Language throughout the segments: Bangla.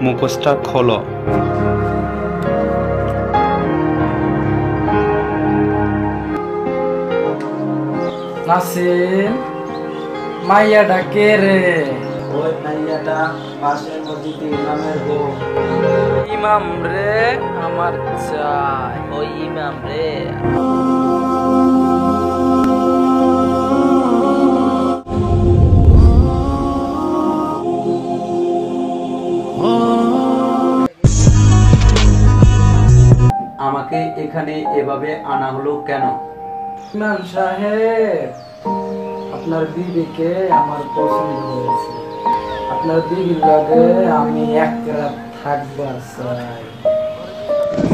মুখোশটা খোলো। নাসিম, মাইয়াটা কে রে? ওই মাইয়াটা পাশের মসজিদে ইমামের বউ। ইমাম রে আমার চাই। ওই ইমাম রে। আমাকে এখানে এভাবে আনা হলো কেন? ইমাম সাহেব, আপনার বিবিকে আমার পছন্দ হয়েছে। আপনার বিবির লগে আমি এক রাত থাকবার চাই।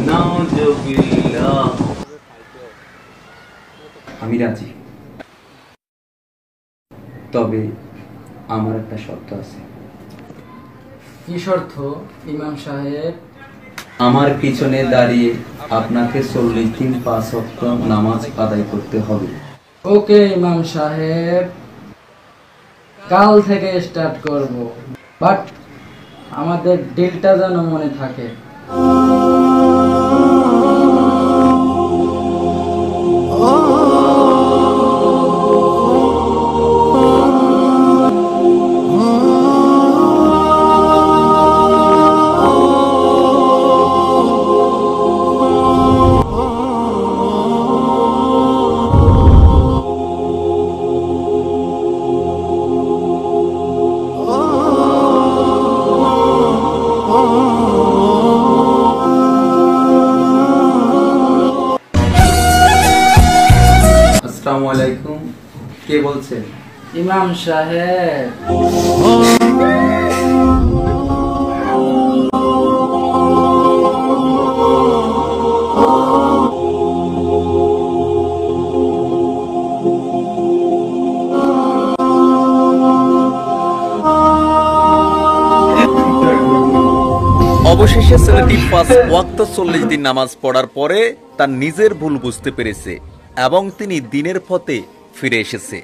নাউজুবিল্লাহ। আমি রাজি, তবে আমার একটা শর্ত আছে। কি শর্ত ইমাম সাহেব? আমার পিছনে দাঁড়িয়ে আপনাকে 40 দিন 5 ওয়াক্ত নামাজ আদায় করতে হবে। ওকে ইমাম সাহেব, কাল থেকে স্টার্ট করব, বাট আমাদের ডিলটা যেন মনে থাকে। আসসালামু আলাইকুম, কে বলছেন? ইমাম সাহেব, অবশেষে ছেলেটি 5 ওয়াক্ত 40 দিন নামাজ পড়ার পরে তার নিজের ভুল বুঝতে পেরেছে এবং তিনি দ্বীনের পথে ফিরে এসেছে।